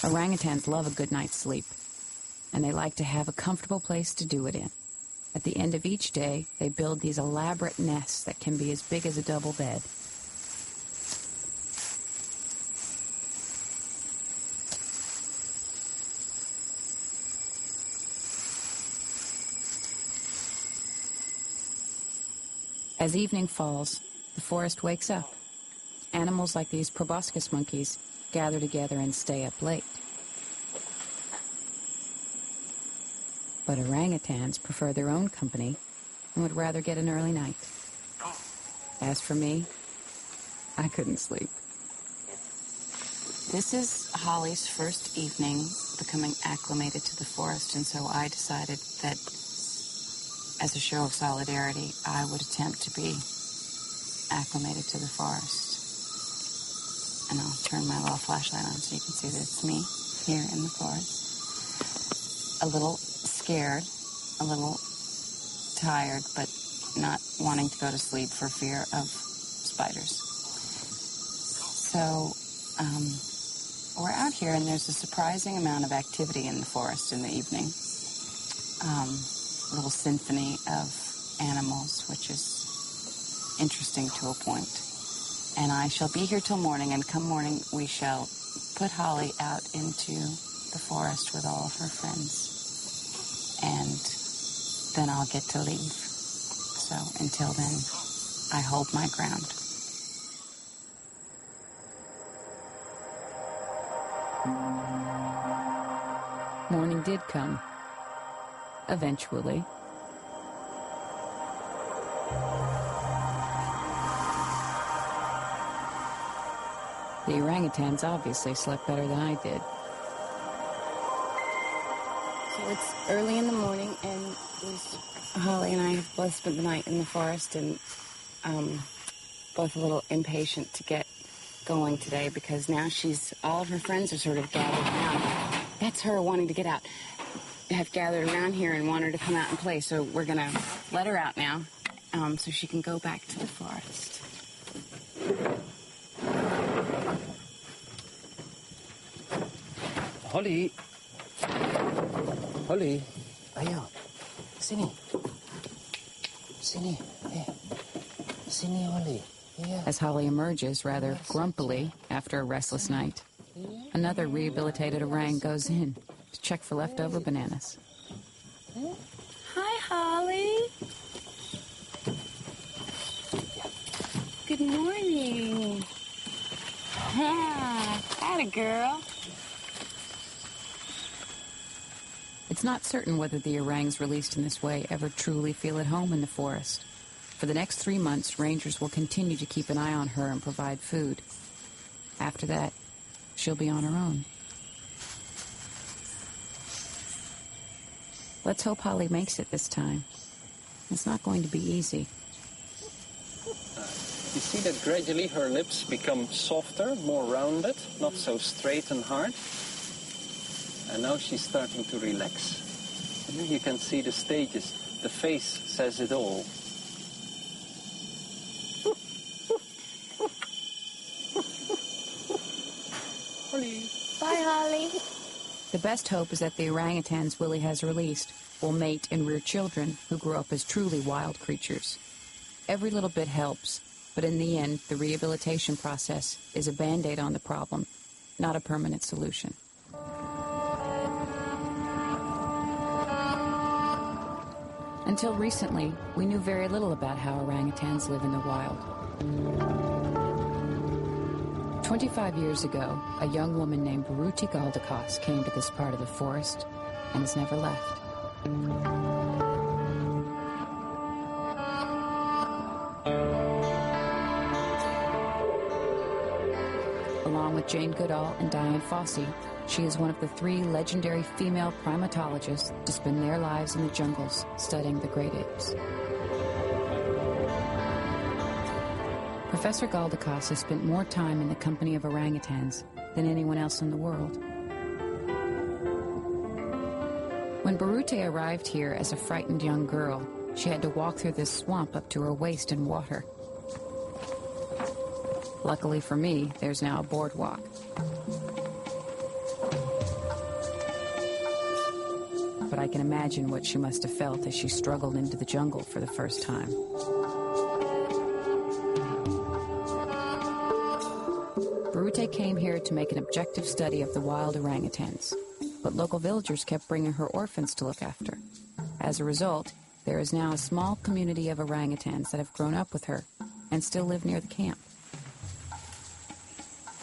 Orangutans love a good night's sleep, and they like to have a comfortable place to do it in. At the end of each day, they build these elaborate nests that can be as big as a double bed. As evening falls, the forest wakes up. Animals like these proboscis monkeys gather together and stay up late. But orangutans prefer their own company and would rather get an early night. As for me, I couldn't sleep. This is Holly's first evening becoming acclimated to the forest, and so I decided that as a show of solidarity, I would attempt to be acclimated to the forest. And I'll turn my little flashlight on so you can see that it's me here in the forest. A little scared, a little tired, but not wanting to go to sleep for fear of spiders. So we're out here, and there's a surprising amount of activity in the forest in the evening. A little symphony of animals, which is interesting to a point. And I shall be here till morning, and come morning we shall put Holly out into the forest with all of her friends. And then I'll get to leave. So until then, I hold my ground. Morning did come. Eventually. The orangutans obviously slept better than I did. So it's early in the morning, and Holly and I have both spent the night in the forest, and both a little impatient to get going today, because now all of her friends are sort of gathered around. That's her wanting to get out. Have gathered around here and want her to come out and play, so we're going to let her out now so she can go back to the forest. Holly. Holly. Ayo. Sini. Sini. Hey. Sini, Holly. Yeah. As Holly emerges rather grumpily after a restless night, another rehabilitated orang goes in to check for leftover bananas. Hi, Holly. Good morning. Atta girl. It's not certain whether the orangs released in this way ever truly feel at home in the forest. For the next 3 months, rangers will continue to keep an eye on her and provide food. After that, she'll be on her own. Let's hope Holly makes it this time. It's not going to be easy. You see that gradually her lips become softer, more rounded, not so straight and hard. And now she's starting to relax. And you can see the stages. The face says it all. Holly. Bye, Holly. The best hope is that the orangutans Willie has released will mate and rear children who grow up as truly wild creatures. Every little bit helps, but in the end, the rehabilitation process is a Band-Aid on the problem, not a permanent solution. Until recently, we knew very little about how orangutans live in the wild. 25 years ago, a young woman named Baruti Galdakos came to this part of the forest and has never left. Along with Jane Goodall and Diane Fossey, she is one of the 3 legendary female primatologists to spend their lives in the jungles studying the great apes. Professor Galdakos has spent more time in the company of orangutans than anyone else in the world. When Baruti arrived here as a frightened young girl, she had to walk through this swamp up to her waist in water. Luckily for me, there's now a boardwalk. but I can imagine what she must have felt as she struggled into the jungle for the first time. Barute came here to make an objective study of the wild orangutans, but local villagers kept bringing her orphans to look after. As a result, there is now a small community of orangutans that have grown up with her and still live near the camp.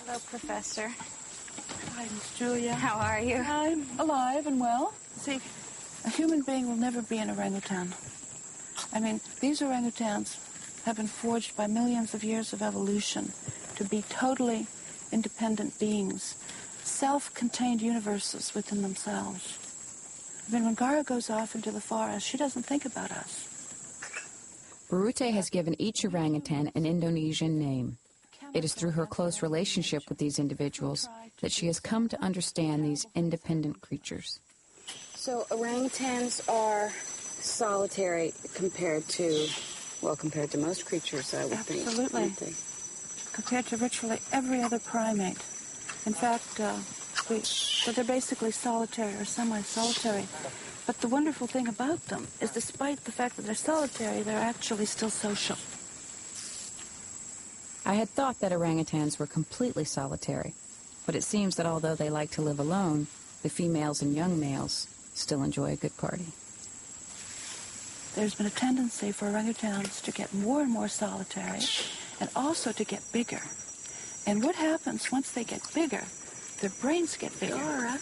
Hello, Professor. Hi, Miss Julia. How are you? I'm alive and well. See, a human being will never be an orangutan. I mean, these orangutans have been forged by millions of years of evolution to be totally independent beings, self-contained universes within themselves. I mean, when Gara goes off into the forest, she doesn't think about us. Barute has given each orangutan an Indonesian name. It is through her close relationship with these individuals that she has come to understand these independent creatures. So orangutans are solitary compared to most creatures, I would think. Absolutely. Aren't they? Compared to virtually every other primate. In fact, so they're basically solitary or semi-solitary. But the wonderful thing about them is despite the fact that they're solitary, they're actually still social. I had thought that orangutans were completely solitary, but it seems that although they like to live alone, the females and young males still enjoy a good party. There's been a tendency for orangutans to get more and more solitary and also to get bigger. And what happens once they get bigger, their brains get bigger.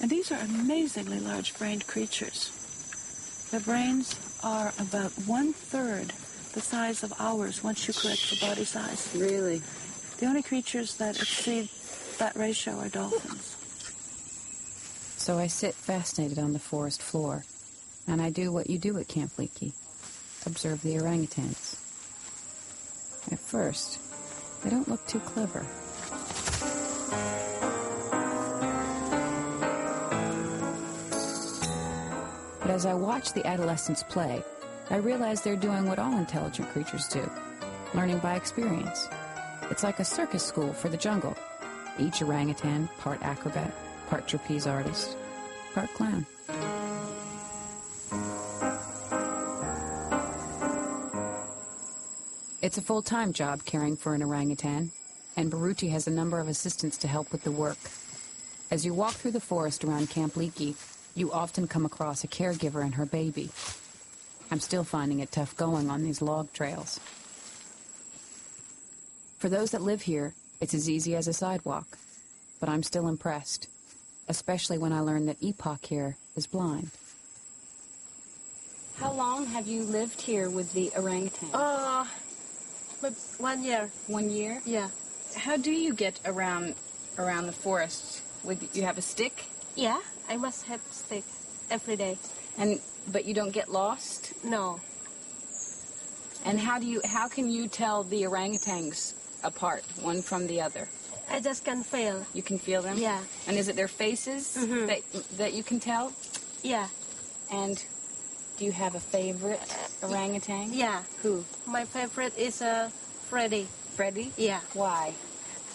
And these are amazingly large-brained creatures. Their brains are about 1/3 the size of ours once you correct for body size. Really? The only creatures that exceed that ratio are dolphins. So I sit fascinated on the forest floor, and I do what you do at Camp Leakey, observe the orangutans. At first, they don't look too clever. But as I watch the adolescents play, I realize they're doing what all intelligent creatures do, learning by experience. It's like a circus school for the jungle. Each orangutan, part acrobat, part trapeze artist, part clown. It's a full-time job caring for an orangutan, and Barute has a number of assistants to help with the work. As you walk through the forest around Camp Leakey, you often come across a caregiver and her baby. I'm still finding it tough going on these log trails. For those that live here, it's as easy as a sidewalk, but I'm still impressed, especially when I learned that Epoch here is blind. How long have you lived here with the orangutan? 1 year. 1 year? Yeah. How do you get around the forest? You have a stick? Yeah, I must have stick every day. But you don't get lost? No. And how can you tell the orangutans apart, one from the other? I just can feel. You can feel them? Yeah. And is it their faces that you can tell? Yeah. And do you have a favorite orangutan? Yeah. Who? My favorite is Freddy. Freddy? Yeah. Why?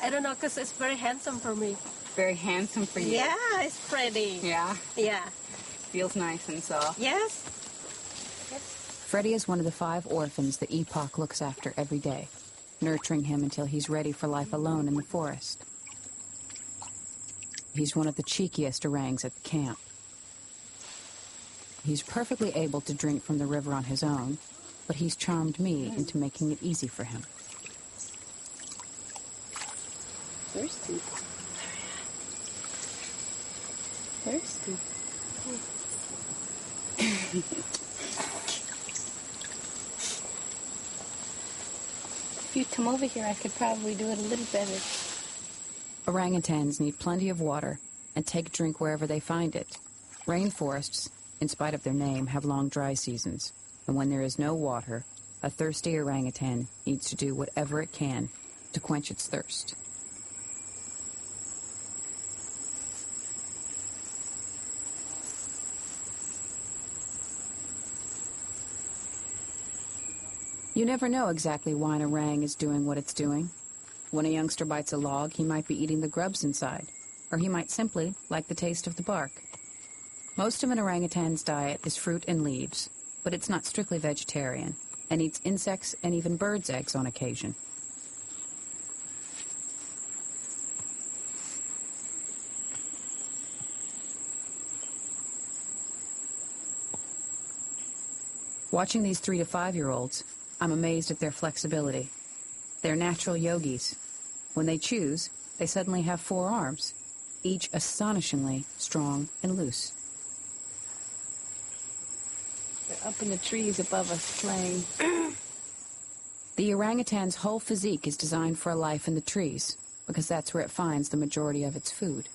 I don't know, because it's very handsome for me. Very handsome for you. Yeah, it's Freddy. Yeah? Yeah. Feels nice and soft. Yes. Freddie is one of the 5 orphans that Epoch looks after every day, nurturing him until he's ready for life alone in the forest. He's one of the cheekiest orangs at the camp. He's perfectly able to drink from the river on his own, but he's charmed me into making it easy for him. Thirsty. Thirsty. If you come over here, I could probably do it a little better. Orangutans need plenty of water and take drink wherever they find it. Rainforests, in spite of their name, have long dry seasons, and when there is no water, a thirsty orangutan needs to do whatever it can to quench its thirst. You never know exactly why an orang is doing what it's doing. When a youngster bites a log, he might be eating the grubs inside, or he might simply like the taste of the bark. Most of an orangutan's diet is fruit and leaves, but it's not strictly vegetarian and eats insects and even birds' eggs on occasion. Watching these 3 to 5-year-olds, I'm amazed at their flexibility. They're natural yogis. When they choose, they suddenly have 4 arms, each astonishingly strong and loose. They're up in the trees above us playing. The orangutan's whole physique is designed for a life in the trees, because that's where it finds the majority of its food.